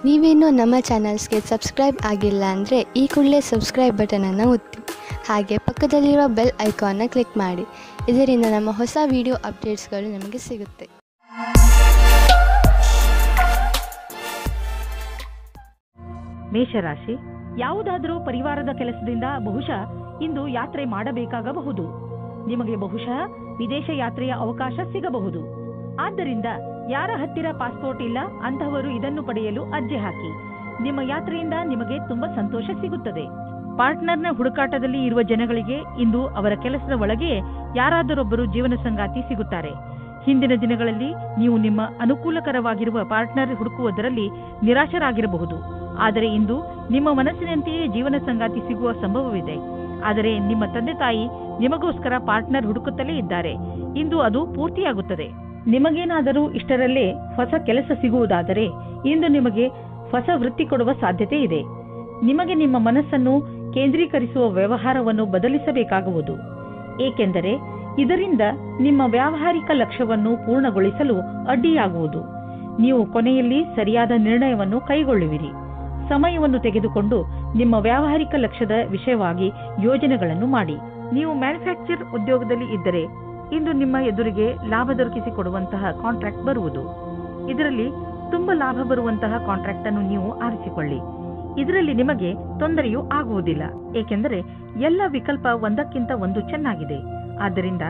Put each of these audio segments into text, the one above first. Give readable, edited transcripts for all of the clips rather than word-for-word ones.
ನೀವೇನೂ ನಮ್ಮ ಚಾನಲ್ಸ್ಗೆ ಸಬ್ಸ್ಕ್ರೈಬ್ ಆಗಿಲ್ಲ ಅಂದರೆ ಈ ಕೂಡಲೇ ಸಬ್ಸ್ಕ್ರೈಬ್ ಬಟನನ್ನು ಒತ್ತಿ ಹಾಗೆ ಪಕ್ಕದಲ್ಲಿರುವ ಬೆಲ್ ಐಕಾನ್ನ ಕ್ಲಿಕ್ ಮಾಡಿ. ಇದರಿಂದ ನಮ್ಮ ಹೊಸ ವಿಡಿಯೋ ಅಪ್ಡೇಟ್ಸ್ಗಳು ನಿಮಗೆ ಸಿಗುತ್ತೆ. ಮೇಷರಾಶಿ, ಯಾವುದಾದರೂ ಪರಿವಾರದ ಕೆಲಸದಿಂದ ಬಹುಶಃ ಇಂದು ಯಾತ್ರೆ ಮಾಡಬೇಕಾಗಬಹುದು. ನಿಮಗೆ ಬಹುಶಃ ವಿದೇಶ ಯಾತ್ರೆಯ ಅವಕಾಶ ಸಿಗಬಹುದು. ಆದ್ದರಿಂದ ಯಾರ ಹತ್ತಿರ ಪಾಸ್ಪೋರ್ಟ್ ಇಲ್ಲ ಅಂತಹವರು ಇದನ್ನು ಪಡೆಯಲು ಅರ್ಜಿ ಹಾಕಿ. ನಿಮ್ಮ ಯಾತ್ರೆಯಿಂದ ನಿಮಗೆ ತುಂಬಾ ಸಂತೋಷ ಸಿಗುತ್ತದೆ. ಪಾರ್ಟ್ನರ್ನ ಹುಡುಕಾಟದಲ್ಲಿ ಇರುವ ಜನಗಳಿಗೆ ಇಂದು ಅವರ ಕೆಲಸದ ಒಳಗೆ ಯಾರಾದರೊಬ್ಬರು ಜೀವನ ಸಂಗಾತಿ ಸಿಗುತ್ತಾರೆ. ಹಿಂದಿನ ದಿನಗಳಲ್ಲಿ ನೀವು ನಿಮ್ಮ ಅನುಕೂಲಕರವಾಗಿರುವ ಪಾರ್ಟ್ನರ್ ಹುಡುಕುವುದರಲ್ಲಿ ನಿರಾಶರಾಗಿರಬಹುದು. ಆದರೆ ಇಂದು ನಿಮ್ಮ ಮನಸ್ಸಿನಂತೆಯೇ ಜೀವನ ಸಂಗಾತಿ ಸಿಗುವ ಸಂಭವವಿದೆ. ಆದರೆ ನಿಮ್ಮ ತಂದೆ ತಾಯಿ ನಿಮಗೋಸ್ಕರ ಪಾರ್ಟ್ನರ್ ಹುಡುಕುತ್ತಲೇ ಇದ್ದಾರೆ. ಇಂದು ಅದು ಪೂರ್ತಿಯಾಗುತ್ತದೆ. ನಿಮಗೇನಾದರೂ ಇಷ್ಟರಲ್ಲೇ ಹೊಸ ಕೆಲಸ ಸಿಗುವುದಾದರೆ ಇಂದು ನಿಮಗೆ ಹೊಸ ವೃತ್ತಿ ಕೊಡುವ ಸಾಧ್ಯತೆ ಇದೆ. ನಿಮಗೆ ನಿಮ್ಮ ಮನಸ್ಸನ್ನು ಕೇಂದ್ರೀಕರಿಸುವ ವ್ಯವಹಾರವನ್ನು ಬದಲಿಸಬೇಕಾಗುವುದು. ಏಕೆಂದರೆ ಇದರಿಂದ ನಿಮ್ಮ ವ್ಯಾವಹಾರಿಕ ಲಕ್ಷ್ಯವನ್ನು ಪೂರ್ಣಗೊಳಿಸಲು ಅಡ್ಡಿಯಾಗುವುದು. ನೀವು ಕೊನೆಯಲ್ಲಿ ಸರಿಯಾದ ನಿರ್ಣಯವನ್ನು ಕೈಗೊಳ್ಳುವಿರಿ. ಸಮಯವನ್ನು ತೆಗೆದುಕೊಂಡು ನಿಮ್ಮ ವ್ಯಾವಹಾರಿಕ ಲಕ್ಷ್ಯದ ವಿಷಯವಾಗಿ ಯೋಜನೆಗಳನ್ನು ಮಾಡಿ. ನೀವು ಮ್ಯಾನುಫ್ಯಾಕ್ಚರ್ ಉದ್ಯೋಗದಲ್ಲಿ ಇದ್ದರೆ ಇಂದು ನಿಮ್ಮ ಎದುರಿಗೆ ಲಾಭ ದೊರಕಿಸಿಕೊಡುವಂತಹ ಕಾಂಟ್ರಾಕ್ಟ್ ಬರುವುದು. ಇದರಲ್ಲಿ ತುಂಬಾ ಲಾಭ ಬರುವಂತಹ ಕಾಂಟ್ರಾಕ್ಟ್ ಅನ್ನು ನೀವು ಆರಿಸಿಕೊಳ್ಳಿ. ಇದರಲ್ಲಿ ನಿಮಗೆ ತೊಂದರೆಯೂ ಆಗುವುದಿಲ್ಲ. ಏಕೆಂದರೆ ಎಲ್ಲ ವಿಕಲ್ಪ ಒಂದಕ್ಕಿಂತ ಒಂದು ಚೆನ್ನಾಗಿದೆ. ಆದ್ದರಿಂದ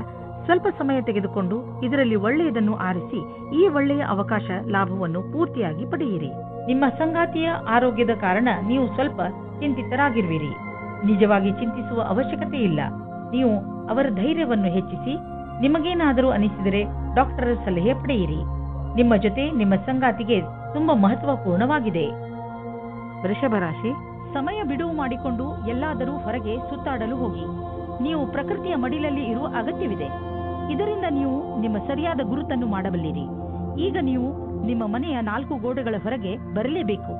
ಸ್ವಲ್ಪ ಸಮಯ ತೆಗೆದುಕೊಂಡು ಇದರಲ್ಲಿ ಒಳ್ಳೆಯದನ್ನು ಆರಿಸಿ ಈ ಒಳ್ಳೆಯ ಅವಕಾಶ ಲಾಭವನ್ನು ಪೂರ್ತಿಯಾಗಿ ಪಡೆಯಿರಿ. ನಿಮ್ಮ ಸಂಗಾತಿಯ ಆರೋಗ್ಯದ ಕಾರಣ ನೀವು ಸ್ವಲ್ಪ ಚಿಂತಿತರಾಗಿರುವಿರಿ. ನಿಜವಾಗಿ ಚಿಂತಿಸುವ ಅವಶ್ಯಕತೆ ಇಲ್ಲ. ನೀವು ಅವರ ಧೈರ್ಯವನ್ನು ಹೆಚ್ಚಿಸಿ. ನಿಮಗೇನಾದರೂ ಅನಿಸಿದರೆ ಡಾಕ್ಟರ್ ಸಲಹೆ ಪಡೆಯಿರಿ. ನಿಮ್ಮ ಜೊತೆ ನಿಮ್ಮ ಸಂಗಾತಿಗೆ ತುಂಬಾ ಮಹತ್ವಪೂರ್ಣವಾಗಿದೆ. ವೃಷಭ ರಾಶಿ, ಸಮಯ ಬಿಡುವು ಮಾಡಿಕೊಂಡು ಎಲ್ಲಾದರೂ ಹೊರಗೆ ಸುತ್ತಾಡಲು ಹೋಗಿ. ನೀವು ಪ್ರಕೃತಿಯ ಮಡಿಲಲ್ಲಿ ಇರುವ ಅಗತ್ಯವಿದೆ. ಇದರಿಂದ ನೀವು ನಿಮ್ಮ ಸರಿಯಾದ ಗುರುತನ್ನು ಮಾಡಬಲ್ಲಿರಿ. ಈಗ ನೀವು ನಿಮ್ಮ ಮನೆಯ 4 ಗೋಡೆಗಳ ಹೊರಗೆ ಬರಲೇಬೇಕು.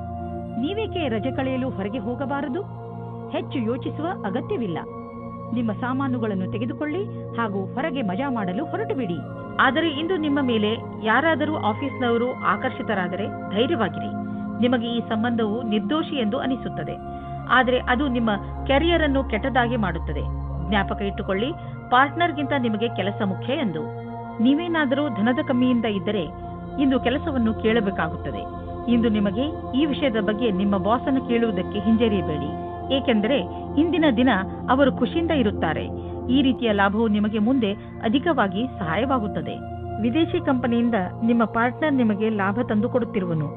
ನೀವೇಕೆ ರಜೆ ಕಳೆಯಲು ಹೊರಗೆ ಹೋಗಬಾರದು? ಹೆಚ್ಚು ಯೋಚಿಸುವ ಅಗತ್ಯವಿಲ್ಲ. ನಿಮ್ಮ ಸಾಮಾನುಗಳನ್ನು ತೆಗೆದುಕೊಳ್ಳಿ ಹಾಗೂ ಹೊರಗೆ ಮಜಾ ಮಾಡಲು ಹೊರಟುಬಿಡಿ. ಆದರೆ ಇಂದು ನಿಮ್ಮ ಮೇಲೆ ಯಾರಾದರೂ ಆಫೀಸ್ನವರು ಆಕರ್ಷಿತರಾದರೆ ಧೈರ್ಯವಾಗಿರಿ. ನಿಮಗೆ ಈ ಸಂಬಂಧವು ನಿರ್ದೋಷಿ ಎಂದು ಅನಿಸುತ್ತದೆ. ಆದರೆ ಅದು ನಿಮ್ಮ ಕೆರಿಯರ್ ಅನ್ನು ಕೆಟ್ಟದಾಗಿ ಮಾಡುತ್ತದೆ. ಜ್ಞಾಪಕ ಇಟ್ಟುಕೊಳ್ಳಿ, ಪಾರ್ಟ್ನರ್ಗಿಂತ ನಿಮಗೆ ಕೆಲಸ ಮುಖ್ಯ ಎಂದು. ನೀವೇನಾದರೂ ಧನದ ಕಮ್ಮಿಯಿಂದ ಇದ್ದರೆ ಇಂದು ಕೆಲಸವನ್ನು ಕೇಳಬೇಕಾಗುತ್ತದೆ. ಇಂದು ನಿಮಗೆ ಈ ವಿಷಯದ ಬಗ್ಗೆ ನಿಮ್ಮ ಬಾಸನ್ನು ಕೇಳುವುದಕ್ಕೆ ಹಿಂಜರಿಯಬೇಡಿ. ಏಕೆಂದರೆ ಇಂದಿನ ದಿನ ಅವರು ಖುಷಿಯಿಂದ ಇರುತ್ತಾರೆ. ಈ ರೀತಿಯ ಲಾಭವು ನಿಮಗೆ ಮುಂದೆ ಅಧಿಕವಾಗಿ ಸಹಾಯವಾಗುತ್ತದೆ. ವಿದೇಶಿ ಕಂಪನಿಯಿಂದ ನಿಮ್ಮ ಪಾರ್ಟ್ನರ್ ನಿಮಗೆ ಲಾಭ ತಂದುಕೊಡುತ್ತಿರುವನು.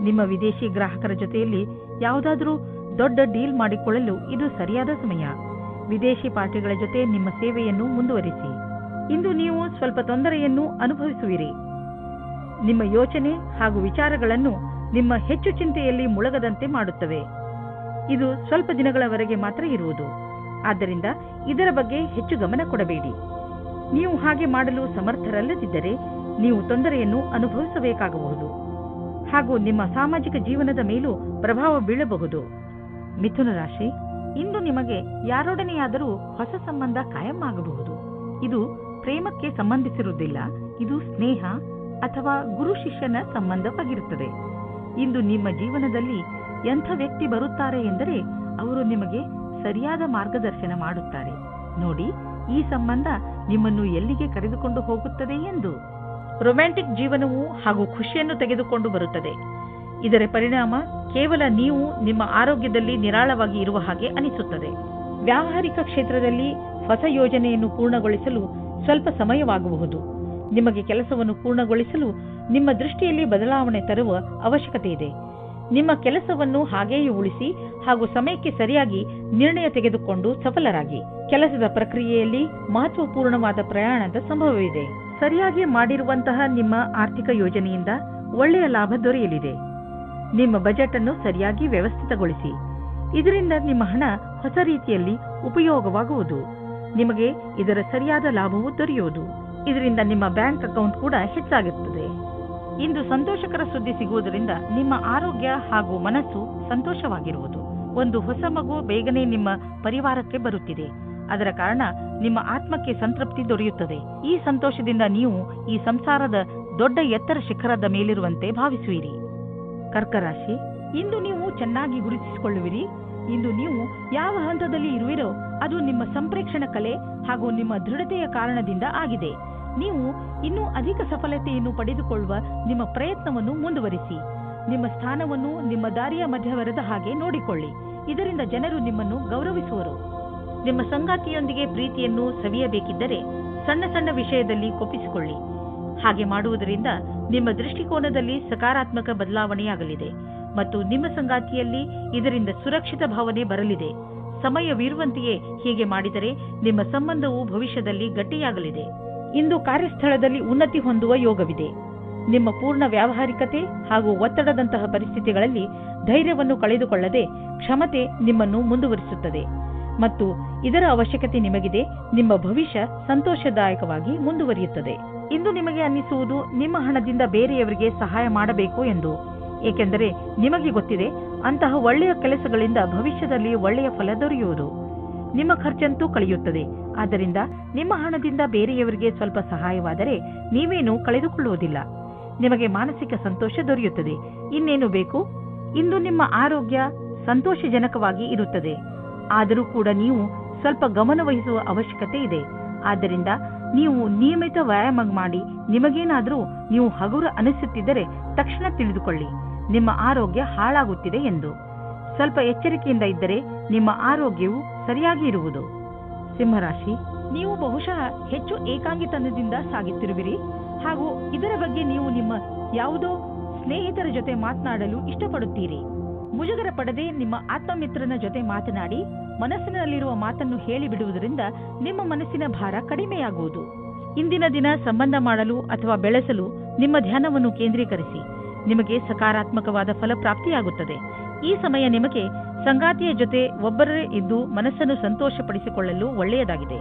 ನಿಮ್ಮ ವಿದೇಶಿ ಗ್ರಾಹಕರ ಜೊತೆಯಲ್ಲಿ ಯಾವುದಾದರೂ ದೊಡ್ಡ ಡೀಲ್ ಮಾಡಿಕೊಳ್ಳಲು ಇದು ಸರಿಯಾದ ಸಮಯ. ವಿದೇಶಿ ಪಾರ್ಟಿಗಳ ಜೊತೆ ನಿಮ್ಮ ಸೇವೆಯನ್ನು ಮುಂದುವರಿಸಿ. ಇಂದು ನೀವು ಸ್ವಲ್ಪ ತೊಂದರೆಯನ್ನು ಅನುಭವಿಸುವಿರಿ. ನಿಮ್ಮ ಯೋಚನೆ ಹಾಗೂ ವಿಚಾರಗಳನ್ನು ನಿಮ್ಮ ಹೆಚ್ಚು ಚಿಂತೆಯಲ್ಲಿ ಮುಳುಗದಂತೆ ಮಾಡುತ್ತವೆ. ಇದು ಸ್ವಲ್ಪ ದಿನಗಳವರೆಗೆ ಮಾತ್ರ ಇರುವುದು. ಆದ್ದರಿಂದ ಇದರ ಬಗ್ಗೆ ಹೆಚ್ಚು ಗಮನ ಕೊಡಬೇಡಿ. ನೀವು ಹಾಗೆ ಮಾಡಲು ಸಮರ್ಥರಲ್ಲದಿದ್ದರೆ ನೀವು ತೊಂದರೆಯನ್ನು ಅನುಭವಿಸಬೇಕಾಗಬಹುದು ಹಾಗೂ ನಿಮ್ಮ ಸಾಮಾಜಿಕ ಜೀವನದ ಮೇಲೂ ಪ್ರಭಾವ ಬೀಳಬಹುದು. ಮಿಥುನ ರಾಶಿ, ಇಂದು ನಿಮಗೆ ಯಾರೊಡನೆಯಾದರೂ ಹೊಸ ಸಂಬಂಧ ಕಾಯಂ ಆಗಬಹುದು. ಇದು ಪ್ರೇಮಕ್ಕೆ ಸಂಬಂಧಿಸಿರುವುದಿಲ್ಲ. ಇದು ಸ್ನೇಹ ಅಥವಾ ಗುರು ಶಿಷ್ಯನ ಸಂಬಂಧವಾಗಿರುತ್ತದೆ. ಇಂದು ನಿಮ್ಮ ಜೀವನದಲ್ಲಿ ಎಂಥ ವ್ಯಕ್ತಿ ಬರುತ್ತಾರೆ ಎಂದರೆ ಅವರು ನಿಮಗೆ ಸರಿಯಾದ ಮಾರ್ಗದರ್ಶನ ಮಾಡುತ್ತಾರೆ. ನೋಡಿ, ಈ ಸಂಬಂಧ ನಿಮ್ಮನ್ನು ಎಲ್ಲಿಗೆ ಕರೆದುಕೊಂಡು ಹೋಗುತ್ತದೆ ಎಂದು. ರೊಮ್ಯಾಂಟಿಕ್ ಜೀವನವು ಹಾಗೂ ಖುಷಿಯನ್ನು ತೆಗೆದುಕೊಂಡು ಬರುತ್ತದೆ. ಇದರ ಪರಿಣಾಮ ಕೇವಲ ನೀವು ನಿಮ್ಮ ಆರೋಗ್ಯದಲ್ಲಿ ನಿರಾಳವಾಗಿ ಇರುವ ಹಾಗೆ ಅನಿಸುತ್ತದೆ. ವ್ಯಾವಹಾರಿಕ ಕ್ಷೇತ್ರದಲ್ಲಿ ಹೊಸ ಯೋಜನೆಯನ್ನು ಪೂರ್ಣಗೊಳಿಸಲು ಸ್ವಲ್ಪ ಸಮಯವಾಗಬಹುದು. ನಿಮಗೆ ಕೆಲಸವನ್ನು ಪೂರ್ಣಗೊಳಿಸಲು ನಿಮ್ಮ ದೃಷ್ಟಿಯಲ್ಲಿ ಬದಲಾವಣೆ ತರುವ ಅವಶ್ಯಕತೆ ಇದೆ. ನಿಮ್ಮ ಕೆಲಸವನ್ನು ಹಾಗೆಯೇ ಉಳಿಸಿ ಹಾಗೂ ಸಮಯಕ್ಕೆ ಸರಿಯಾಗಿ ನಿರ್ಣಯ ತೆಗೆದುಕೊಂಡು ಸಫಲರಾಗಿ. ಕೆಲಸದ ಪ್ರಕ್ರಿಯೆಯಲ್ಲಿ ಮಹತ್ವಪೂರ್ಣವಾದ ಪ್ರಯಾಣದ ಸಂಭವವಿದೆ. ಸರಿಯಾಗಿ ಮಾಡಿರುವಂತಹ ನಿಮ್ಮ ಆರ್ಥಿಕ ಯೋಜನೆಯಿಂದ ಒಳ್ಳೆಯ ಲಾಭ ದೊರೆಯಲಿದೆ. ನಿಮ್ಮ ಬಜೆಟ್ ಅನ್ನು ಸರಿಯಾಗಿ ವ್ಯವಸ್ಥಿತಗೊಳಿಸಿ. ಇದರಿಂದ ನಿಮ್ಮ ಹಣ ಹೊಸ ರೀತಿಯಲ್ಲಿ ಉಪಯೋಗವಾಗುವುದು. ನಿಮಗೆ ಇದರ ಸರಿಯಾದ ಲಾಭವು ದೊರೆಯುವುದು. ಇದರಿಂದ ನಿಮ್ಮ ಬ್ಯಾಂಕ್ ಅಕೌಂಟ್ ಕೂಡ ಹೆಚ್ಚಾಗುತ್ತದೆ. ಇಂದು ಸಂತೋಷಕರ ಸುದ್ದಿ ಸಿಗುವುದರಿಂದ ನಿಮ್ಮ ಆರೋಗ್ಯ ಹಾಗೂ ಮನಸ್ಸು ಸಂತೋಷವಾಗಿರುವುದು. ಒಂದು ಹೊಸ ಮಗು ಬೇಗನೆ ನಿಮ್ಮ ಪರಿವಾರಕ್ಕೆ ಬರುತ್ತಿದೆ. ಅದರ ಕಾರಣ ನಿಮ್ಮ ಆತ್ಮಕ್ಕೆ ಸಂತೃಪ್ತಿ ದೊರೆಯುತ್ತದೆ. ಈ ಸಂತೋಷದಿಂದ ನೀವು ಈ ಸಂಸಾರದ ದೊಡ್ಡ ಎತ್ತರ ಶಿಖರದ ಮೇಲಿರುವಂತೆ ಭಾವಿಸುವಿರಿ. ಕರ್ಕ ರಾಶಿ, ಇಂದು ನೀವು ಚೆನ್ನಾಗಿ ಗುರುತಿಸಿಕೊಳ್ಳುವಿರಿ. ಇಂದು ನೀವು ಯಾವ ಹಂತದಲ್ಲಿ ಇರುವಿರೋ ಅದು ನಿಮ್ಮ ಸಂಪ್ರೇಕ್ಷಣ ಕಲೆ ಹಾಗೂ ನಿಮ್ಮ ದೃಢತೆಯ ಕಾರಣದಿಂದ ಆಗಿದೆ. ನೀವು ಇನ್ನೂ ಅಧಿಕ ಸಫಲತೆಯನ್ನು ಪಡೆದುಕೊಳ್ಳುವ ನಿಮ್ಮ ಪ್ರಯತ್ನವನ್ನು ಮುಂದುವರಿಸಿ. ನಿಮ್ಮ ಸ್ಥಾನವನ್ನು ನಿಮ್ಮ ದಾರಿಯ ಮಧ್ಯವರದ ಹಾಗೆ ನೋಡಿಕೊಳ್ಳಿ. ಇದರಿಂದ ಜನರು ನಿಮ್ಮನ್ನು ಗೌರವಿಸುವರು. ನಿಮ್ಮ ಸಂಗಾತಿಯೊಂದಿಗೆ ಪ್ರೀತಿಯನ್ನು ಸವಿಯಬೇಕಿದ್ದರೆ ಸಣ್ಣ ಸಣ್ಣ ವಿಷಯದಲ್ಲಿ ಕೊಪ್ಪಿಸಿಕೊಳ್ಳಿ. ಹಾಗೆ ಮಾಡುವುದರಿಂದ ನಿಮ್ಮ ದೃಷ್ಟಿಕೋನದಲ್ಲಿ ಸಕಾರಾತ್ಮಕ ಬದಲಾವಣೆಯಾಗಲಿದೆ ಮತ್ತು ನಿಮ್ಮ ಸಂಗಾತಿಯಲ್ಲಿ ಇದರಿಂದ ಸುರಕ್ಷಿತ ಭಾವನೆ ಬರಲಿದೆ. ಸಮಯವಿರುವಂತೆಯೇ ಹೀಗೆ ಮಾಡಿದರೆ ನಿಮ್ಮ ಸಂಬಂಧವು ಭವಿಷ್ಯದಲ್ಲಿ ಗಟ್ಟಿಯಾಗಲಿದೆ. ಇಂದು ಕಾರ್ಯಸ್ಥಳದಲ್ಲಿ ಉನ್ನತಿ ಹೊಂದುವ ಯೋಗವಿದೆ. ನಿಮ್ಮ ಪೂರ್ಣ ವ್ಯಾವಹಾರಿಕತೆ ಹಾಗೂ ಒತ್ತಡದಂತಹ ಪರಿಸ್ಥಿತಿಗಳಲ್ಲಿ ಧೈರ್ಯವನ್ನು ಕಳೆದುಕೊಳ್ಳದೆ ಕ್ಷಮತೆ ನಿಮ್ಮನ್ನು ಮುಂದುವರಿಸುತ್ತದೆ ಮತ್ತು ಇದರ ಅವಶ್ಯಕತೆ ನಿಮಗಿದೆ. ನಿಮ್ಮ ಭವಿಷ್ಯ ಸಂತೋಷದಾಯಕವಾಗಿ ಮುಂದುವರಿಯುತ್ತದೆ. ಇಂದು ನಿಮಗೆ ಅನ್ನಿಸುವುದು ನಿಮ್ಮ ಹಣದಿಂದ ಬೇರೆಯವರಿಗೆ ಸಹಾಯ ಮಾಡಬೇಕು ಎಂದು, ಏಕೆಂದರೆ ನಿಮಗೆ ಗೊತ್ತಿದೆ ಅಂತಹ ಒಳ್ಳೆಯ ಕೆಲಸಗಳಿಂದ ಭವಿಷ್ಯದಲ್ಲಿ ಒಳ್ಳೆಯ ಫಲ ದೊರೆಯುವುದು. ನಿಮ್ಮ ಖರ್ಚಂತೂ ಕಳೆಯುತ್ತದೆ. ಆದ್ದರಿಂದ ನಿಮ್ಮ ಹಣದಿಂದ ಬೇರೆಯವರಿಗೆ ಸ್ವಲ್ಪ ಸಹಾಯವಾದರೆ ನೀವೇನು ಕಳೆದುಕೊಳ್ಳುವುದಿಲ್ಲ. ನಿಮಗೆ ಮಾನಸಿಕ ಸಂತೋಷ ದೊರೆಯುತ್ತದೆ. ಇನ್ನೇನು ಬೇಕು? ಇಂದು ನಿಮ್ಮ ಆರೋಗ್ಯ ಸಂತೋಷಜನಕವಾಗಿ ಇರುತ್ತದೆ. ಆದರೂ ಕೂಡ ನೀವು ಸ್ವಲ್ಪ ಗಮನ ವಹಿಸುವ ಅವಶ್ಯಕತೆ ಇದೆ. ಆದ್ದರಿಂದ ನೀವು ನಿಯಮಿತ ವ್ಯಾಯಾಮ ಮಾಡಿ. ನಿಮಗೇನಾದರೂ ನೀವು ಹಗುರ ಅನಿಸುತ್ತಿದ್ದರೆ ತಕ್ಷಣ ತಿಳಿದುಕೊಳ್ಳಿ, ನಿಮ್ಮ ಆರೋಗ್ಯ ಹಾಳಾಗುತ್ತಿದೆ ಎಂದು. ಸ್ವಲ್ಪ ಎಚ್ಚರಿಕೆಯಿಂದ ಇದ್ದರೆ ನಿಮ್ಮ ಆರೋಗ್ಯವು ಸರಿಯಾಗಿ ಇರುವುದು. ಸಿಂಹರಾಶಿ, ನೀವು ಬಹುಶಃ ಹೆಚ್ಚು ಏಕಾಂಗಿತನದಿಂದ ಸಾಗುತ್ತಿರುವಿರಿ ಹಾಗೂ ಇದರ ಬಗ್ಗೆ ನೀವು ನಿಮ್ಮ ಯಾವುದೋ ಸ್ನೇಹಿತರ ಜೊತೆ ಮಾತನಾಡಲು ಇಷ್ಟಪಡುತ್ತೀರಿ. ಮುಜುಗರ ಪಡದೆ ನಿಮ್ಮ ಆತ್ಮಮಿತ್ರನ ಜೊತೆ ಮಾತನಾಡಿ ಮನಸ್ಸಿನಲ್ಲಿರುವ ಮಾತನ್ನು ಹೇಳಿಬಿಡುವುದರಿಂದ ನಿಮ್ಮ ಮನಸ್ಸಿನ ಭಾರ ಕಡಿಮೆಯಾಗುವುದು. ಇಂದಿನ ದಿನ ಸಂಬಂಧ ಮಾಡಲು ಅಥವಾ ಬೆಳೆಸಲು ನಿಮ್ಮ ಧ್ಯಾನವನ್ನು ಕೇಂದ್ರೀಕರಿಸಿ. ನಿಮಗೆ ಸಕಾರಾತ್ಮಕವಾದ ಫಲಪ್ರಾಪ್ತಿಯಾಗುತ್ತದೆ. ಈ ಸಮಯ ನಿಮಗೆ ಸಂಗಾತಿಯ ಜೊತೆ ಒಬ್ಬರೇ ಇದ್ದು ಮನಸ್ಸನ್ನು ಸಂತೋಷಪಡಿಸಿಕೊಳ್ಳಲು ಒಳ್ಳೆಯದಾಗಿದೆ.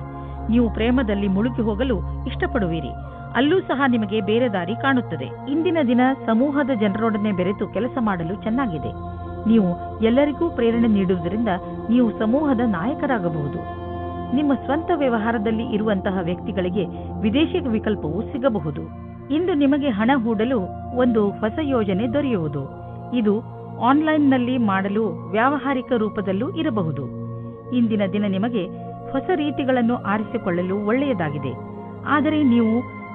ನೀವು ಪ್ರೇಮದಲ್ಲಿ ಮುಳುಗಿ ಹೋಗಲು ಇಷ್ಟಪಡುವಿರಿ. ಅಲ್ಲೂ ಸಹ ನಿಮಗೆ ಬೇರೆ ದಾರಿ ಕಾಣುತ್ತದೆ. ಇಂದಿನ ದಿನ ಸಮೂಹದ ಜನರೊಡನೆ ಬೆರೆತು ಕೆಲಸ ಮಾಡಲು ಚೆನ್ನಾಗಿದೆ. ನೀವು ಎಲ್ಲರಿಗೂ ಪ್ರೇರಣೆ ನೀಡುವುದರಿಂದ ನೀವು ಸಮೂಹದ ನಾಯಕರಾಗಬಹುದು. ನಿಮ್ಮ ಸ್ವಂತ ವ್ಯವಹಾರದಲ್ಲಿ ಇರುವಂತಹ ವ್ಯಕ್ತಿಗಳಿಗೆ ವಿದೇಶಿ ವಿಕಲ್ಪವೂ ಸಿಗಬಹುದು. ಇಂದು ನಿಮಗೆ ಹಣ ಹೂಡಲು ಒಂದು ಹೊಸ ಯೋಜನೆ ದೊರೆಯುವುದು. ಇದು ಆನ್ಲೈನ್ನಲ್ಲಿ ಮಾಡಲು ವ್ಯಾವಹಾರಿಕ ರೂಪದಲ್ಲೂ ಇರಬಹುದು. ಇಂದಿನ ದಿನ ನಿಮಗೆ ಹೊಸ ರೀತಿಗಳನ್ನು ಆರಿಸಿಕೊಳ್ಳಲು ಒಳ್ಳೆಯದಾಗಿದೆ. ಆದರೆ ನೀವು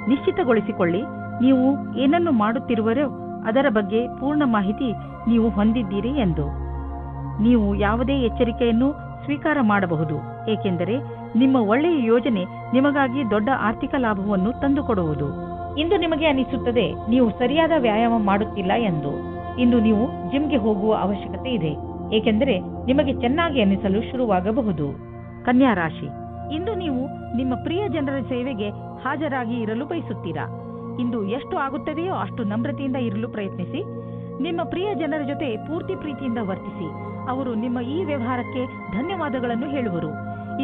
ನಿಶ್ಚಿತಗೊಳಿಸಿಕೊಳ್ಳಿ, ನೀವು ಏನನ್ನು ಮಾಡುತ್ತಿರುವರೋ ಅದರ ಬಗ್ಗೆ ಪೂರ್ಣ ಮಾಹಿತಿ ನೀವು ಹೊಂದಿದ್ದೀರಿ ಎಂದು. ನೀವು ಯಾವುದೇ ಎಚ್ಚರಿಕೆಯನ್ನು ಸ್ವೀಕಾರ ಮಾಡಬಹುದು, ಏಕೆಂದರೆ ನಿಮ್ಮ ಒಳ್ಳೆಯ ಯೋಜನೆ ನಿಮಗಾಗಿ ದೊಡ್ಡ ಆರ್ಥಿಕ ಲಾಭವನ್ನು ತಂದುಕೊಡುವುದು. ಇಂದು ನಿಮಗೆ ಅನಿಸುತ್ತದೆ ನೀವು ಸರಿಯಾದ ವ್ಯಾಯಾಮ ಮಾಡುತ್ತಿಲ್ಲ ಎಂದು. ಇಂದು ನೀವು ಜಿಮ್ಗೆ ಹೋಗುವ ಅವಶ್ಯಕತೆ ಇದೆ, ಏಕೆಂದರೆ ನಿಮಗೆ ಚೆನ್ನಾಗಿ ಅನಿಸಲು ಶುರುವಾಗಬಹುದು. ಕನ್ಯಾ ರಾಶಿ, ಇಂದು ನೀವು ನಿಮ್ಮ ಪ್ರಿಯ ಜನರ ಸೇವೆಗೆ ಹಾಜರಾಗಿ ಇರಲು ಬಯಸುತ್ತೀರಾ. ಇಂದು ಎಷ್ಟು ಆಗುತ್ತದೆಯೋ ಅಷ್ಟು ನಮ್ರತೆಯಿಂದ ಇರಲು ಪ್ರಯತ್ನಿಸಿ. ನಿಮ್ಮ ಪ್ರಿಯ ಜನರ ಜೊತೆ ಪೂರ್ತಿ ಪ್ರೀತಿಯಿಂದ ವರ್ತಿಸಿ. ಅವರು ನಿಮ್ಮ ಈ ವ್ಯವಹಾರಕ್ಕೆ ಧನ್ಯವಾದಗಳನ್ನು ಹೇಳುವರು.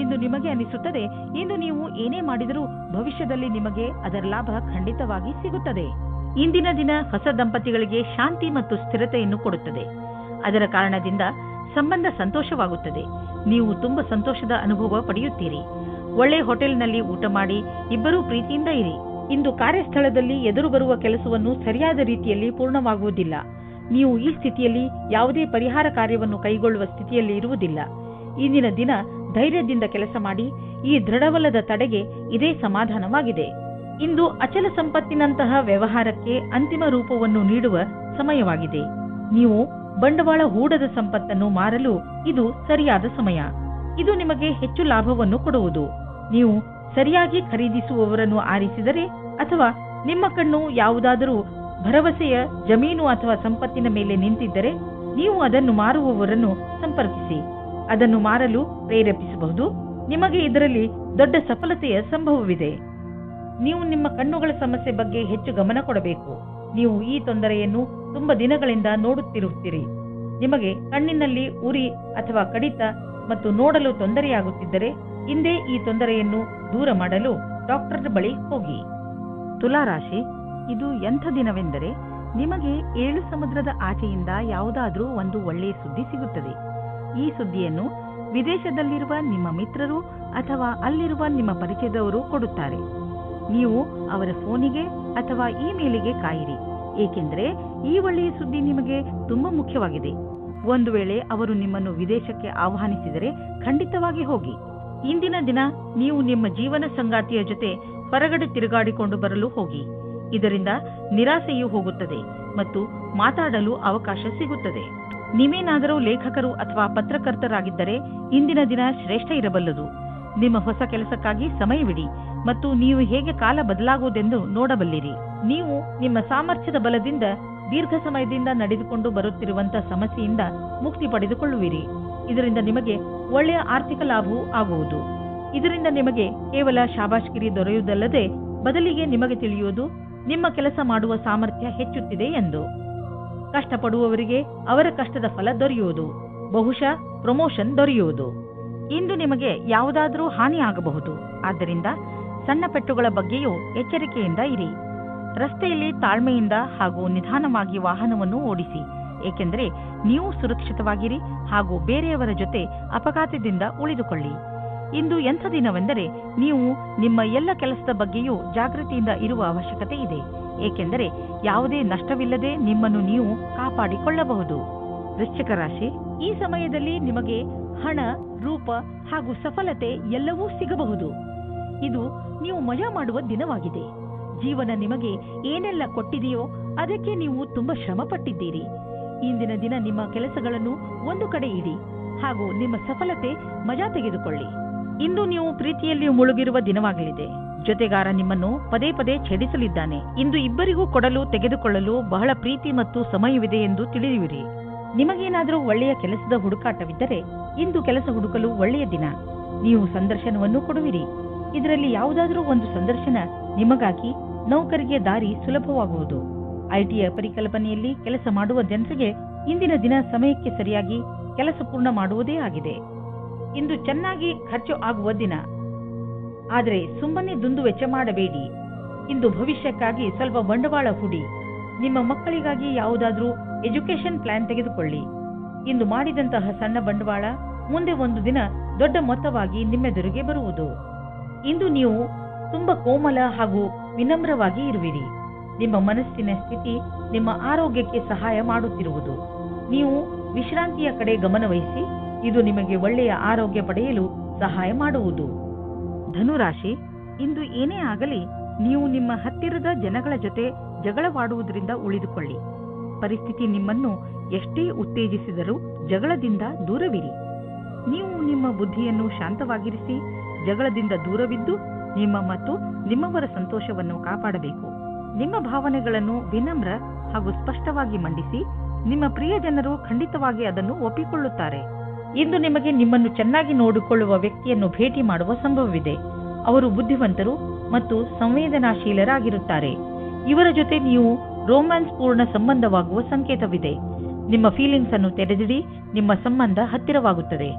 ಇಂದು ನಿಮಗೆ ಅನಿಸುತ್ತದೆ ಇಂದು ನೀವು ಏನೇ ಮಾಡಿದರೂ ಭವಿಷ್ಯದಲ್ಲಿ ನಿಮಗೆ ಅದರ ಲಾಭ ಖಂಡಿತವಾಗಿ ಸಿಗುತ್ತದೆ. ಇಂದಿನ ದಿನ ಹೊಸ ದಂಪತಿಗಳಿಗೆ ಶಾಂತಿ ಮತ್ತು ಸ್ಥಿರತೆಯನ್ನು ಕೊಡುತ್ತದೆ. ಅದರ ಕಾರಣದಿಂದ ಸಂಬಂಧ ಸಂತೋಷವಾಗುತ್ತದೆ. ನೀವು ತುಂಬಾ ಸಂತೋಷದ ಅನುಭವ ಪಡೆಯುತ್ತೀರಿ. ಒಳ್ಳೆ ಹೋಟೆಲ್ನಲ್ಲಿ ಊಟ ಮಾಡಿ ಇಬ್ಬರೂ ಪ್ರೀತಿಯಿಂದ ಇರಿ. ಇಂದು ಕಾರ್ಯಸ್ಥಳದಲ್ಲಿ ಎದುರು ಬರುವ ಕೆಲಸವನ್ನು ಸರಿಯಾದ ರೀತಿಯಲ್ಲಿ ಪೂರ್ಣವಾಗುವುದಿಲ್ಲ. ನೀವು ಈ ಸ್ಥಿತಿಯಲ್ಲಿ ಯಾವುದೇ ಪರಿಹಾರ ಕಾರ್ಯವನ್ನು ಕೈಗೊಳ್ಳುವ ಸ್ಥಿತಿಯಲ್ಲಿ ಇರುವುದಿಲ್ಲ. ಇಂದಿನ ದಿನ ಧೈರ್ಯದಿಂದ ಕೆಲಸ ಮಾಡಿ. ಈ ದೃಢವಲ್ಲದ ತಡೆಗೆ ಇದೇ ಸಮಾಧಾನವಾಗಿದೆ. ಇಂದು ಅಚಲ ಸಂಪತ್ತಿನಂತಹ ವ್ಯವಹಾರಕ್ಕೆ ಅಂತಿಮ ರೂಪವನ್ನು ನೀಡುವ ಸಮಯವಾಗಿದೆ. ನೀವು ಬಂಡವಾಳ ಹೂಡದ ಸಂಪತ್ತನ್ನು ಮಾರಲು ಇದು ಸರಿಯಾದ ಸಮಯ. ಇದು ನಿಮಗೆ ಹೆಚ್ಚು ಲಾಭವನ್ನು ಕೊಡುವುದು. ನೀವು ಸರಿಯಾಗಿ ಖರೀದಿಸುವವರನ್ನು ಆರಿಸಿದರೆ ಅಥವಾ ನಿಮ್ಮ ಕಣ್ಣು ಯಾವುದಾದರೂ ಭರವಸೆಯ ಜಮೀನು ಅಥವಾ ಸಂಪತ್ತಿನ ಮೇಲೆ ನಿಂತಿದ್ದರೆ ನೀವು ಅದನ್ನು ಮಾರುವವರನ್ನು ಸಂಪರ್ಕಿಸಿ. ಅದನ್ನು ಮಾರಲು ಪ್ರೇರೇಪಿಸಬಹುದು. ನಿಮಗೆ ಇದರಲ್ಲಿ ದೊಡ್ಡ ಸಫಲತೆಯ ಸಂಭವವಿದೆ. ನೀವು ನಿಮ್ಮ ಕಣ್ಣುಗಳ ಸಮಸ್ಯೆ ಬಗ್ಗೆ ಹೆಚ್ಚು ಗಮನ ಕೊಡಬೇಕು. ನೀವು ಈ ತೊಂದರೆಯನ್ನು ತುಂಬಾ ದಿನಗಳಿಂದ ನೋಡುತ್ತಿರುತ್ತೀರಿ. ನಿಮಗೆ ಕಣ್ಣಿನಲ್ಲಿ ಉರಿ ಅಥವಾ ಕಡಿತ ಮತ್ತು ನೋಡಲು ತೊಂದರೆಯಾಗುತ್ತಿದ್ದರೆ ಇಂದೇ ಈ ತೊಂದರೆಯನ್ನು ದೂರ ಮಾಡಲು ಡಾಕ್ಟರ್ ಬಳಿ ಹೋಗಿ. ತುಲಾರಾಶಿ, ಇದು ಎಂಥ ದಿನವೆಂದರೆ ನಿಮಗೆ 7 ಸಮುದ್ರದ ಆಚೆಯಿಂದ ಯಾವುದಾದ್ರೂ ಒಂದು ಒಳ್ಳೆಯ ಸುದ್ದಿ ಸಿಗುತ್ತದೆ. ಈ ಸುದ್ದಿಯನ್ನು ವಿದೇಶದಲ್ಲಿರುವ ನಿಮ್ಮ ಮಿತ್ರರು ಅಥವಾ ಅಲ್ಲಿರುವ ನಿಮ್ಮ ಪರಿಚಯದವರು ಕೊಡುತ್ತಾರೆ. ನೀವು ಅವರ ಫೋನಿಗೆ ಅಥವಾ ಇಮೇಲಿಗೆ ಕಾಯಿರಿ. ಏಕೆಂದರೆ ಈ ಒಳ್ಳೆಯ ಸುದ್ದಿ ನಿಮಗೆ ತುಂಬಾ ಮುಖ್ಯವಾಗಿದೆ. ಒಂದು ವೇಳೆ ಅವರು ನಿಮ್ಮನ್ನು ವಿದೇಶಕ್ಕೆ ಆಹ್ವಾನಿಸಿದರೆ ಖಂಡಿತವಾಗಿ ಹೋಗಿ. ಇಂದಿನ ದಿನ ನೀವು ನಿಮ್ಮ ಜೀವನ ಸಂಗಾತಿಯ ಜೊತೆ ಹೊರಗಡೆ ತಿರುಗಾಡಿಕೊಂಡು ಬರಲು ಹೋಗಿ. ಇದರಿಂದ ನಿರಾಸೆಯೂ ಹೋಗುತ್ತದೆ ಮತ್ತು ಮಾತಾಡಲು ಅವಕಾಶ ಸಿಗುತ್ತದೆ. ನೀವೇನಾದರೂ ಲೇಖಕರು ಅಥವಾ ಪತ್ರಕರ್ತರಾಗಿದ್ದರೆ ಇಂದಿನ ದಿನ ಶ್ರೇಷ್ಠ ಇರಬಲ್ಲದು. ನಿಮ್ಮ ಹೊಸ ಕೆಲಸಕ್ಕಾಗಿ ಸಮಯವಿಡಿ ಮತ್ತು ನೀವು ಹೇಗೆ ಕಾಲ ಬದಲಾಗುವುದೆಂದು ನೋಡಬಲ್ಲಿರಿ. ನೀವು ನಿಮ್ಮ ಸಾಮರ್ಥ್ಯದ ಬಲದಿಂದ ದೀರ್ಘ ಸಮಯದಿಂದ ನಡೆದುಕೊಂಡು ಬರುತ್ತಿರುವಂತಹ ಸಮಸ್ಯೆಯಿಂದ ಮುಕ್ತಿ ಪಡೆದುಕೊಳ್ಳುವಿರಿ. ಇದರಿಂದ ನಿಮಗೆ ಒಳ್ಳೆಯ ಆರ್ಥಿಕ ಲಾಭವೂ ಆಗುವುದು. ಇದರಿಂದ ನಿಮಗೆ ಕೇವಲ ಶಾಬಾಷ್ಗಿರಿ ದೊರೆಯುವುದಲ್ಲದೆ ಬದಲಿಗೆ ನಿಮಗೆ ತಿಳಿಯುವುದು ನಿಮ್ಮ ಕೆಲಸ ಮಾಡುವ ಸಾಮರ್ಥ್ಯ ಹೆಚ್ಚುತ್ತಿದೆ ಎಂದು. ಕಷ್ಟಪಡುವವರಿಗೆ ಅವರ ಕಷ್ಟದ ಫಲ ದೊರೆಯುವುದು, ಬಹುಶಃ ಪ್ರಮೋಷನ್ ದೊರೆಯುವುದು. ಇಂದು ನಿಮಗೆ ಯಾವುದಾದರೂ ಹಾನಿ ಆಗಬಹುದು. ಆದ್ದರಿಂದ ಸಣ್ಣ ಪೆಟ್ಟುಗಳ ಬಗ್ಗೆಯೂ ಎಚ್ಚರಿಕೆಯಿಂದ ಇರಿ. ರಸ್ತೆಯಲ್ಲಿ ತಾಳ್ಮೆಯಿಂದ ಹಾಗೂ ನಿಧಾನವಾಗಿ ವಾಹನವನ್ನು ಓಡಿಸಿ, ಏಕೆಂದರೆ ನೀವು ಸುರಕ್ಷಿತವಾಗಿರಿ ಹಾಗೂ ಬೇರೆಯವರ ಜೊತೆ ಅಪಘಾತದಿಂದ ಉಳಿದುಕೊಳ್ಳಿ. ಇಂದು ಎಂಥ ದಿನವೆಂದರೆ ನೀವು ನಿಮ್ಮ ಎಲ್ಲ ಕೆಲಸದ ಬಗ್ಗೆಯೂ ಜಾಗೃತಿಯಿಂದ ಇರುವ ಅವಶ್ಯಕತೆ ಇದೆ, ಏಕೆಂದರೆ ಯಾವುದೇ ನಷ್ಟವಿಲ್ಲದೆ ನಿಮ್ಮನ್ನು ನೀವು ಕಾಪಾಡಿಕೊಳ್ಳಬಹುದು. ವೃಶ್ಚಿಕ ರಾಶಿ, ಈ ಸಮಯದಲ್ಲಿ ನಿಮಗೆ ಹಣ, ರೂಪ ಹಾಗೂ ಸಫಲತೆ ಎಲ್ಲವೂ ಸಿಗಬಹುದು. ಇದು ನೀವು ಮಜಾ ಮಾಡುವ ದಿನವಾಗಿದೆ. ಜೀವನ ನಿಮಗೆ ಏನೆಲ್ಲ ಕೊಟ್ಟಿದೆಯೋ ಅದಕ್ಕೆ ನೀವು ತುಂಬಾ ಶ್ರಮ ಪಟ್ಟಿದ್ದೀರಿ. ಇಂದಿನ ದಿನ ನಿಮ್ಮ ಕೆಲಸಗಳನ್ನು ಒಂದು ಕಡೆ ಇಡಿ ಹಾಗೂ ನಿಮ್ಮ ಸಫಲತೆ ಮಜಾ ತೆಗೆದುಕೊಳ್ಳಿ. ಇಂದು ನೀವು ಪ್ರೀತಿಯಲ್ಲಿ ಮುಳುಗಿರುವ ದಿನವಾಗಲಿದೆ. ಜೊತೆಗಾರ ನಿಮ್ಮನ್ನು ಪದೇ ಪದೇ ಛೇಡಿಸಲಿದ್ದಾನೆ. ಇಂದು ಇಬ್ಬರಿಗೂ ಕೊಡಲು ತೆಗೆದುಕೊಳ್ಳಲು ಬಹಳ ಪ್ರೀತಿ ಮತ್ತು ಸಮಯವಿದೆ ಎಂದು ತಿಳಿಯುವಿರಿ. ನಿಮಗೇನಾದರೂ ಒಳ್ಳೆಯ ಕೆಲಸದ ಹುಡುಕಾಟವಿದ್ದರೆ ಇಂದು ಕೆಲಸ ಹುಡುಕಲು ಒಳ್ಳೆಯ ದಿನ. ನೀವು ಸಂದರ್ಶನವನ್ನು ಕೊಡುವಿರಿ. ಇದರಲ್ಲಿ ಯಾವುದಾದರೂ ಒಂದು ಸಂದರ್ಶನ ನಿಮಗಾಗಿ ನೌಕರಿಗೆ ದಾರಿ ಸುಲಭವಾಗುವುದು. ಐಟಿಯ ಪರಿಕಲ್ಪನೆಯಲ್ಲಿ ಕೆಲಸ ಮಾಡುವ ಜನರಿಗೆ ಇಂದಿನ ದಿನ ಸಮಯಕ್ಕೆ ಸರಿಯಾಗಿ ಕೆಲಸ ಪೂರ್ಣ ಮಾಡುವುದೇ ಆಗಿದೆ. ಇಂದು ಚೆನ್ನಾಗಿ ಖರ್ಚು ಆಗುವ ದಿನ. ಆದರೆ ಸುಮ್ಮನೆ ದುಂದು ವೆಚ್ಚ ಮಾಡಬೇಡಿ. ಇಂದು ಭವಿಷ್ಯಕ್ಕಾಗಿ ಸ್ವಲ್ಪ ಬಂಡವಾಳ ಹೂಡಿ. ನಿಮ್ಮ ಮಕ್ಕಳಿಗಾಗಿ ಯಾವುದಾದ್ರೂ ಎಜುಕೇಶನ್ ಪ್ಲಾನ್ ತೆಗೆದುಕೊಳ್ಳಿ. ಇಂದು ಮಾಡಿದಂತಹ ಸಣ್ಣ ಬಂಡವಾಳ ಮುಂದೆ ಒಂದು ದಿನ ದೊಡ್ಡ ಮೊತ್ತವಾಗಿ ನಿಮ್ಮೆದುರಿಗೆ ಬರುವುದು. ಇಂದು ನೀವು ತುಂಬಾ ಕೋಮಲ ಹಾಗೂ ವಿನಮ್ರವಾಗಿ ಇರುವಿರಿ. ನಿಮ್ಮ ಮನಸ್ಸಿನ ಸ್ಥಿತಿ ನಿಮ್ಮ ಆರೋಗ್ಯಕ್ಕೆ ಸಹಾಯ ಮಾಡುತ್ತಿರುವುದು. ನೀವು ವಿಶ್ರಾಂತಿಯ ಕಡೆ ಗಮನವಹಿಸಿ. ಇದು ನಿಮಗೆ ಒಳ್ಳೆಯ ಆರೋಗ್ಯ ಪಡೆಯಲು ಸಹಾಯ ಮಾಡುವುದು. ಧನುರಾಶಿ, ಇಂದು ಏನೇ ಆಗಲಿ ನೀವು ನಿಮ್ಮ ಹತ್ತಿರದ ಜನಗಳ ಜೊತೆ ಜಗಳವಾಡುವುದರಿಂದ ಉಳಿದುಕೊಳ್ಳಿ. ಪರಿಸ್ಥಿತಿ ನಿಮ್ಮನ್ನು ಎಷ್ಟೇ ಉತ್ತೇಜಿಸಿದರೂ ಜಗಳದಿಂದ ದೂರವಿರಿ. ನೀವು ನಿಮ್ಮ ಬುದ್ಧಿಯನ್ನು ಶಾಂತವಾಗಿರಿಸಿ ಜಗಳದಿಂದ ದೂರವಿದ್ದು ನಿಮ್ಮ ಮತ್ತು ನಿಮ್ಮವರ ಸಂತೋಷವನ್ನು ಕಾಪಾಡಬೇಕು. ನಿಮ್ಮ ಭಾವನೆಗಳನ್ನು ವಿನಮ್ರ ಹಾಗೂ ಸ್ಪಷ್ಟವಾಗಿ ಮಂಡಿಸಿ. ನಿಮ್ಮ ಪ್ರಿಯ ಜನರು ಖಂಡಿತವಾಗಿ ಅದನ್ನು ಒಪ್ಪಿಕೊಳ್ಳುತ್ತಾರೆ. ಇಂದು ನಿಮಗೆ ನಿಮ್ಮನ್ನು ಚೆನ್ನಾಗಿ ನೋಡಿಕೊಳ್ಳುವ ವ್ಯಕ್ತಿಯನ್ನು ಭೇಟಿ ಮಾಡುವ ಸಂಭವವಿದೆ. ಅವರು ಬುದ್ಧಿವಂತರು ಮತ್ತು ಸಂವೇದನಾಶೀಲರಾಗಿರುತ್ತಾರೆ. ಇವರ ಜೊತೆ ನೀವು ರೋಮ್ಯಾನ್ಸ್ ಪೂರ್ಣ ಸಂಬಂಧವಾಗುವ ಸಂಕೇತವಿದೆ. ನಿಮ್ಮ ಫೀಲಿಂಗ್ಸ್ ಅನ್ನು ತೆರೆದಿಡಿ. ನಿಮ್ಮ ಸಂಬಂಧ ಹತ್ತಿರವಾಗುತ್ತದೆ.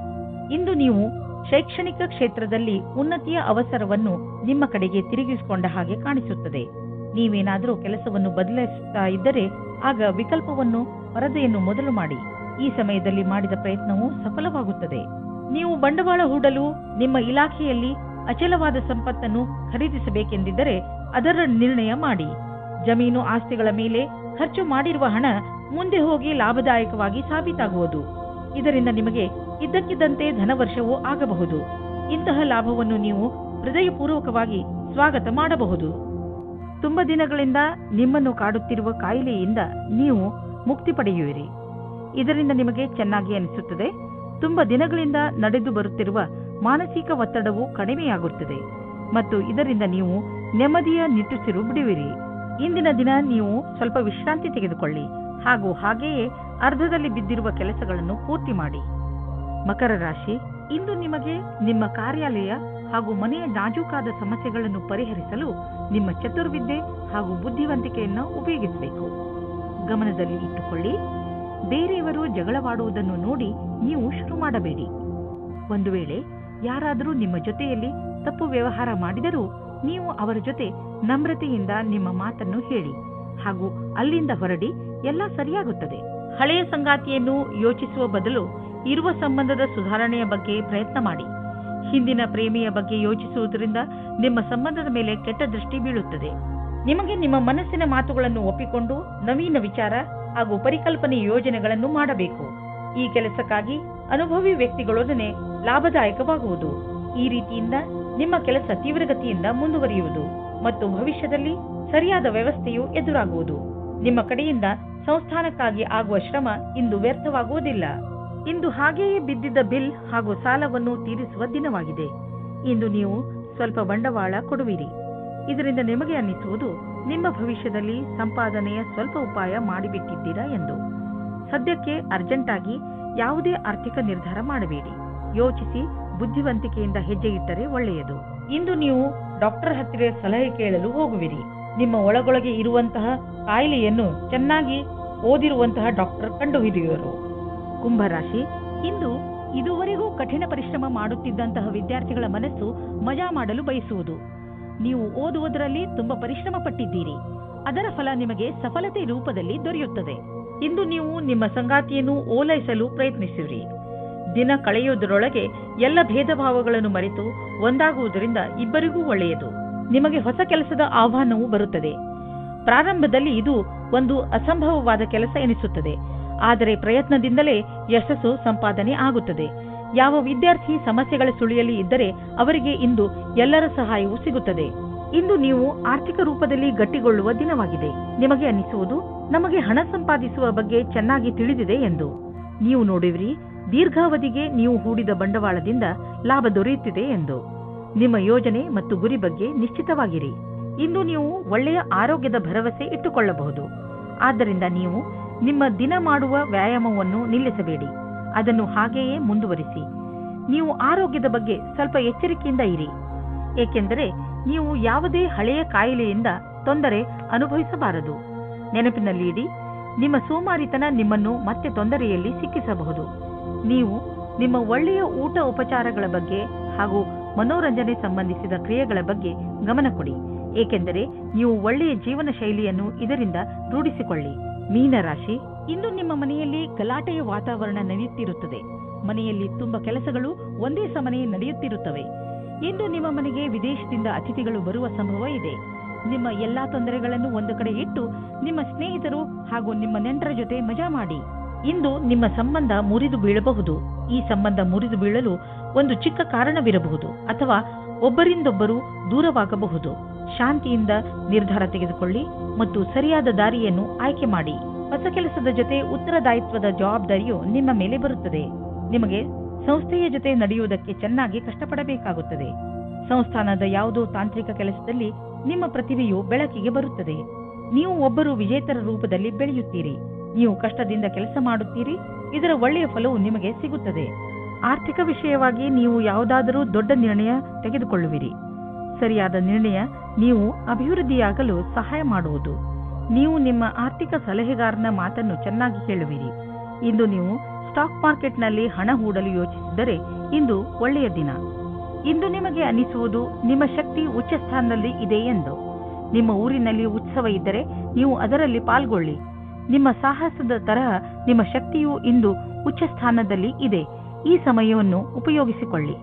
ಇಂದು ನೀವು ಶೈಕ್ಷಣಿಕ ಕ್ಷೇತ್ರದಲ್ಲಿ ಉನ್ನತಿಯ ಅವಸರವನ್ನು ನಿಮ್ಮ ಕಡೆಗೆ ತಿರುಗಿಸಿಕೊಂಡ ಹಾಗೆ ಕಾಣಿಸುತ್ತದೆ. ನೀವೇನಾದರೂ ಕೆಲಸವನ್ನು ಬದಲಾಯಿಸುತ್ತಾ ಇದ್ದರೆ ಆಗ ವಿಕಲ್ಪವನ್ನು ಪರದೆಯನ್ನು ಮೊದಲು ಮಾಡಿ. ಈ ಸಮಯದಲ್ಲಿ ಮಾಡಿದ ಪ್ರಯತ್ನವು ಸಫಲವಾಗುತ್ತದೆ. ನೀವು ಬಂಡವಾಳ ಹೂಡಲು ನಿಮ್ಮ ಇಲಾಖೆಯಲ್ಲಿ ಅಚಲವಾದ ಸಂಪತ್ತನ್ನು ಖರೀದಿಸಬೇಕೆಂದಿದ್ದರೆ ಅದರ ನಿರ್ಣಯ ಮಾಡಿ. ಜಮೀನು ಆಸ್ತಿಗಳ ಮೇಲೆ ಖರ್ಚು ಮಾಡಿರುವ ಹಣ ಮುಂದೆ ಹೋಗಿ ಲಾಭದಾಯಕವಾಗಿ ಸಾಬೀತಾಗುವುದು. ಇದರಿಂದ ನಿಮಗೆ ಇದ್ದಕ್ಕಿದ್ದಂತೆ ಧನವರ್ಷವೂ ಆಗಬಹುದು. ಇಂತಹ ಲಾಭವನ್ನು ನೀವು ಹೃದಯಪೂರ್ವಕವಾಗಿ ಸ್ವಾಗತ ಮಾಡಬಹುದು. ತುಂಬಾ ದಿನಗಳಿಂದ ನಿಮ್ಮನ್ನು ಕಾಡುತ್ತಿರುವ ಕಾಯಿಲೆಯಿಂದ ನೀವು ಮುಕ್ತಿ ಪಡೆಯುವಿರಿ. ಇದರಿಂದ ನಿಮಗೆ ಚೆನ್ನಾಗಿ ಅನಿಸುತ್ತದೆ. ತುಂಬಾ ದಿನಗಳಿಂದ ನಡೆದು ಬರುತ್ತಿರುವ ಮಾನಸಿಕ ಒತ್ತಡವು ಕಡಿಮೆಯಾಗುತ್ತದೆ ಮತ್ತು ಇದರಿಂದ ನೀವು ನೆಮ್ಮದಿಯ ನಿಟ್ಟುಸಿರು ಬಿಡುವಿರಿ. ಇಂದಿನ ದಿನ ನೀವು ಸ್ವಲ್ಪ ವಿಶ್ರಾಂತಿ ತೆಗೆದುಕೊಳ್ಳಿ ಹಾಗೂ ಹಾಗೆಯೇ ಅರ್ಧದಲ್ಲಿ ಬಿದ್ದಿರುವ ಕೆಲಸಗಳನ್ನು ಪೂರ್ತಿ ಮಾಡಿ. ಮಕರ ರಾಶಿ, ಇಂದು ನಿಮಗೆ ನಿಮ್ಮ ಕಾರ್ಯಾಲಯ ಹಾಗೂ ಮನೆಯ ನಾಜೂಕಾದ ಸಮಸ್ಯೆಗಳನ್ನು ಪರಿಹರಿಸಲು ನಿಮ್ಮ ಚತುರ್ವಿದ್ಯೆ ಹಾಗೂ ಬುದ್ಧಿವಂತಿಕೆಯನ್ನು ಉಪಯೋಗಿಸಬೇಕು. ಗಮನದಲ್ಲಿ ಇಟ್ಟುಕೊಳ್ಳಿ. ಬೇರೆಯವರು ಜಗಳವಾಡುವುದನ್ನು ನೋಡಿ ನೀವು ಶುರು ಮಾಡಬೇಡಿ. ಒಂದು ವೇಳೆ ಯಾರಾದರೂ ನಿಮ್ಮ ಜೊತೆಯಲ್ಲಿ ತಪ್ಪು ವ್ಯವಹಾರ ಮಾಡಿದರೂ ನೀವು ಅವರ ಜೊತೆ ನಮ್ರತೆಯಿಂದ ನಿಮ್ಮ ಮಾತನ್ನು ಹೇಳಿ ಹಾಗೂ ಅಲ್ಲಿಂದ ಹೊರಡಿ. ಎಲ್ಲ ಸರಿಯಾಗುತ್ತದೆ. ಹಳೆಯ ಸಂಗಾತಿಯನ್ನು ಯೋಚಿಸುವ ಬದಲು ಇರುವ ಸಂಬಂಧದ ಸುಧಾರಣೆಯ ಬಗ್ಗೆ ಪ್ರಯತ್ನ ಮಾಡಿ. ಹಿಂದಿನ ಪ್ರೇಮಿಯ ಬಗ್ಗೆ ಯೋಚಿಸುವುದರಿಂದ ನಿಮ್ಮ ಸಂಬಂಧದ ಮೇಲೆ ಕೆಟ್ಟ ದೃಷ್ಟಿ ಬೀಳುತ್ತದೆ. ನಿಮಗೆ ನಿಮ್ಮ ಮನಸ್ಸಿನ ಮಾತುಗಳನ್ನು ಒಪ್ಪಿಕೊಂಡು ನವೀನ ವಿಚಾರ ಹಾಗೂ ಪರಿಕಲ್ಪನೆ ಯೋಜನೆಗಳನ್ನು ಮಾಡಬೇಕು. ಈ ಕೆಲಸಕ್ಕಾಗಿ ಅನುಭವಿ ವ್ಯಕ್ತಿಗಳೊಡನೆ ಲಾಭದಾಯಕವಾಗುವುದು. ಈ ರೀತಿಯಿಂದ ನಿಮ್ಮ ಕೆಲಸ ತೀವ್ರಗತಿಯಿಂದ ಮುಂದುವರಿಯುವುದು ಮತ್ತು ಭವಿಷ್ಯದಲ್ಲಿ ಸರಿಯಾದ ವ್ಯವಸ್ಥೆಯು ಎದುರಾಗುವುದು. ನಿಮ್ಮ ಕಡೆಯಿಂದ ಸಂಸ್ಥಾನಕ್ಕಾಗಿ ಆಗುವ ಶ್ರಮ ಇಂದು ವ್ಯರ್ಥವಾಗುವುದಿಲ್ಲ. ಇಂದು ಹಾಗೆಯೇ ಬಿದ್ದಿದ್ದ ಬಿಲ್ ಹಾಗೂ ಸಾಲವನ್ನು ತೀರಿಸುವ ದಿನವಾಗಿದೆ. ಇಂದು ನೀವು ಸ್ವಲ್ಪ ಬಂಡವಾಳ ಕೊಡುವಿರಿ. ಇದರಿಂದ ನಿಮಗೆ ಅನ್ನಿಸುವುದು ನಿಮ್ಮ ಭವಿಷ್ಯದಲ್ಲಿ ಸಂಪಾದನೆಯ ಸ್ವಲ್ಪ ಉಪಾಯ ಮಾಡಿಬಿಟ್ಟಿದ್ದೀರಾ ಎಂದು. ಸದ್ಯಕ್ಕೆ ಅರ್ಜೆಂಟಾಗಿ ಯಾವುದೇ ಆರ್ಥಿಕ ನಿರ್ಧಾರ ಮಾಡಬೇಡಿ. ಯೋಚಿಸಿ ಬುದ್ಧಿವಂತಿಕೆಯಿಂದ ಹೆಜ್ಜೆ ಇಟ್ಟರೆ ಒಳ್ಳೆಯದು. ಇಂದು ನೀವು ಡಾಕ್ಟರ್ ಹತ್ತಿರ ಸಲಹೆ ಕೇಳಲು ಹೋಗುವಿರಿ. ನಿಮ್ಮ ಒಳಗೊಳಗೆ ಇರುವಂತಹ ಕಾಯಿಲೆಯನ್ನು ಚೆನ್ನಾಗಿ ಓದಿರುವಂತಹ ಡಾಕ್ಟರ್ ಕಂಡುಹಿಡಿಯುವರು. ಕುಂಭರಾಶಿ, ಇಂದು ಇದುವರೆಗೂ ಕಠಿಣ ಪರಿಶ್ರಮ ಮಾಡುತ್ತಿದ್ದಂತಹ ವಿದ್ಯಾರ್ಥಿಗಳ ಮನಸ್ಸು ಮಜಾ ಮಾಡಲು ಬಯಸುವುದು. ನೀವು ಓದುವುದರಲ್ಲಿ ತುಂಬಾ ಪರಿಶ್ರಮ ಪಟ್ಟಿದ್ದೀರಿ. ಅದರ ಫಲ ನಿಮಗೆ ಸಫಲತೆ ರೂಪದಲ್ಲಿ ದೊರೆಯುತ್ತದೆ. ಇಂದು ನೀವು ನಿಮ್ಮ ಸಂಗಾತಿಯನ್ನು ಓಲೈಸಲು ಪ್ರಯತ್ನಿಸಿರಿ. ದಿನ ಕಳೆಯುವುದರೊಳಗೆ ಎಲ್ಲ ಭೇದ ಭಾವಗಳನ್ನು ಮರೆತು ಒಂದಾಗುವುದರಿಂದ ಇಬ್ಬರಿಗೂ ಒಳ್ಳೆಯದು. ನಿಮಗೆ ಹೊಸ ಕೆಲಸದ ಆಹ್ವಾನವೂ ಬರುತ್ತದೆ. ಪ್ರಾರಂಭದಲ್ಲಿ ಇದು ಒಂದು ಅಸಂಭವವಾದ ಕೆಲಸ ಎನಿಸುತ್ತದೆ, ಆದರೆ ಪ್ರಯತ್ನದಿಂದಲೇ ಯಶಸ್ಸು ಸಂಪಾದನೆ ಆಗುತ್ತದೆ. ಯಾವ ವಿದ್ಯಾರ್ಥಿ ಸಮಸ್ಯೆಗಳ ಸುಳಿಯಲ್ಲಿ ಇದ್ದರೆ ಅವರಿಗೆ ಇಂದು ಎಲ್ಲರ ಸಹಾಯವೂ ಸಿಗುತ್ತದೆ. ಇಂದು ನೀವು ಆರ್ಥಿಕ ರೂಪದಲ್ಲಿ ಗಟ್ಟಿಗೊಳ್ಳುವ ದಿನವಾಗಿದೆ. ನಿಮಗೆ ಅನ್ನಿಸುವುದು ನಮಗೆ ಹಣ ಸಂಪಾದಿಸುವ ಬಗ್ಗೆ ಚೆನ್ನಾಗಿ ತಿಳಿದಿದೆ ಎಂದು. ನೀವು ನೋಡುವಿರಿ, ದೀರ್ಘಾವಧಿಗೆ ನೀವು ಹೂಡಿದ ಬಂಡವಾಳದಿಂದ ಲಾಭ ದೊರೆಯುತ್ತಿದೆ ಎಂದು. ನಿಮ್ಮ ಯೋಜನೆ ಮತ್ತು ಗುರಿ ಬಗ್ಗೆ ನಿಶ್ಚಿತವಾಗಿರಿ. ಇಂದು ನೀವು ಒಳ್ಳೆಯ ಆರೋಗ್ಯದ ಭರವಸೆ ಇಟ್ಟುಕೊಳ್ಳಬಹುದು. ಆದ್ದರಿಂದ ನೀವು ನಿಮ್ಮ ದಿನ ಮಾಡುವ ವ್ಯಾಯಾಮವನ್ನು ನಿಲ್ಲಿಸಬೇಡಿ. ಅದನ್ನು ಹಾಗೆಯೇ ಮುಂದುವರಿಸಿ. ನೀವು ಆರೋಗ್ಯದ ಬಗ್ಗೆ ಸ್ವಲ್ಪ ಎಚ್ಚರಿಕೆಯಿಂದ ಇರಿ, ಏಕೆಂದರೆ ನೀವು ಯಾವುದೇ ಹಳೆಯ ಕಾಯಿಲೆಯಿಂದ ತೊಂದರೆ ಅನುಭವಿಸಬಾರದು. ನೆನಪಿನಲ್ಲಿಡಿ, ನಿಮ್ಮ ಸೋಮಾರಿತನ ನಿಮ್ಮನ್ನು ಮತ್ತೆ ತೊಂದರೆಯಲ್ಲಿ ಸಿಕ್ಕಿಸಬಹುದು. ನೀವು ನಿಮ್ಮ ಒಳ್ಳೆಯ ಊಟ ಉಪಚಾರಗಳ ಬಗ್ಗೆ ಹಾಗೂ ಮನೋರಂಜನೆ ಸಂಬಂಧಿಸಿದ ಕ್ರಿಯೆಗಳ ಬಗ್ಗೆ ಗಮನ ಕೊಡಿ, ಏಕೆಂದರೆ ನೀವು ಒಳ್ಳೆಯ ಜೀವನ ಶೈಲಿಯನ್ನು ಇದರಿಂದ ರೂಢಿಸಿಕೊಳ್ಳಿ. ಮೀನರಾಶಿ, ಇಂದು ನಿಮ್ಮ ಮನೆಯಲ್ಲಿ ಗಲಾಟೆಯ ವಾತಾವರಣ ನಡೆಯುತ್ತಿರುತ್ತದೆ. ಮನೆಯಲ್ಲಿ ತುಂಬಾ ಕೆಲಸಗಳು ಒಂದೇ ಸಮನೆ ನಡೆಯುತ್ತಿರುತ್ತವೆ. ಇಂದು ನಿಮ್ಮ ಮನೆಗೆ ವಿದೇಶದಿಂದ ಅತಿಥಿಗಳು ಬರುವ ಸಂಭವ ಇದೆ. ನಿಮ್ಮ ಎಲ್ಲಾ ತೊಂದರೆಗಳನ್ನು ಒಂದು ಕಡೆ ಇಟ್ಟು ನಿಮ್ಮ ಸ್ನೇಹಿತರು ಹಾಗೂ ನಿಮ್ಮ ನೆಂಟರ ಜೊತೆ ಮಜಾ ಮಾಡಿ. ಇಂದು ನಿಮ್ಮ ಸಂಬಂಧ ಮುರಿದು ಬೀಳಬಹುದು. ಈ ಸಂಬಂಧ ಮುರಿದು ಬೀಳಲು ಒಂದು ಚಿಕ್ಕ ಕಾರಣವಿರಬಹುದು ಅಥವಾ ಒಬ್ಬರಿಂದೊಬ್ಬರು ದೂರವಾಗಬಹುದು. ಶಾಂತಿಯಿಂದ ನಿರ್ಧಾರ ತೆಗೆದುಕೊಳ್ಳಿ ಮತ್ತು ಸರಿಯಾದ ದಾರಿಯನ್ನು ಆಯ್ಕೆ ಮಾಡಿ. ಹೊಸ ಕೆಲಸದ ಜೊತೆ ಉತ್ತರದಾಯಿತ್ವದ ಜವಾಬ್ದಾರಿಯು ನಿಮ್ಮ ಮೇಲೆ ಬರುತ್ತದೆ. ನಿಮಗೆ ಸಂಸ್ಥೆಯ ಜೊತೆ ನಡೆಯುವುದಕ್ಕೆ ಚೆನ್ನಾಗಿ ಕಷ್ಟಪಡಬೇಕಾಗುತ್ತದೆ. ಸಂಸ್ಥಾನದ ಯಾವುದೋ ತಾಂತ್ರಿಕ ಕೆಲಸದಲ್ಲಿ ನಿಮ್ಮ ಪ್ರತಿಭೆಯು ಬೆಳಕಿಗೆ ಬರುತ್ತದೆ. ನೀವು ಒಬ್ಬರು ವಿಜೇತರ ರೂಪದಲ್ಲಿ ಬೆಳೆಯುತ್ತೀರಿ. ನೀವು ಕಷ್ಟದಿಂದ ಕೆಲಸ ಮಾಡುತ್ತೀರಿ. ಇದರ ಒಳ್ಳೆಯ ಫಲವು ನಿಮಗೆ ಸಿಗುತ್ತದೆ. ಆರ್ಥಿಕ ವಿಷಯವಾಗಿ ನೀವು ಯಾವುದಾದರೂ ದೊಡ್ಡ ನಿರ್ಣಯ ತೆಗೆದುಕೊಳ್ಳುವಿರಿ. ಸರಿಯಾದ ನಿರ್ಣಯ ನೀವು ಅಭಿವೃದ್ಧಿಯಾಗಲು ಸಹಾಯ ಮಾಡುವುದು. ನೀವು ನಿಮ್ಮ ಆರ್ಥಿಕ ಸಲಹೆಗಾರನ ಮಾತನ್ನು ಚೆನ್ನಾಗಿ ಕೇಳುವಿರಿ. ಇಂದು ನೀವು ಸ್ಟಾಕ್ ಮಾರ್ಕೆಟ್ನಲ್ಲಿ ಹಣ ಹೂಡಲು ಯೋಚಿಸಿದರೆ ಇಂದು ಒಳ್ಳೆಯ ದಿನ. ಇಂದು ನಿಮಗೆ ಅನಿಸುವುದು ನಿಮ್ಮ ಶಕ್ತಿ ಉಚ್ಚ ಸ್ಥಾನದಲ್ಲಿ ಇದೆ ಎಂದು. ನಿಮ್ಮ ಊರಿನಲ್ಲಿ ಉತ್ಸವ ಇದ್ದರೆ ನೀವು ಅದರಲ್ಲಿ ಪಾಲ್ಗೊಳ್ಳಿ. ನಿಮ್ಮ ಸಾಹಸದ ತರಹ ನಿಮ್ಮ ಶಕ್ತಿಯು ಇಂದು ಉಚ್ಚ ಸ್ಥಾನದಲ್ಲಿ ಇದೆ. ಈ ಸಮಯವನ್ನು ಉಪಯೋಗಿಸಿಕೊಳ್ಳಿ.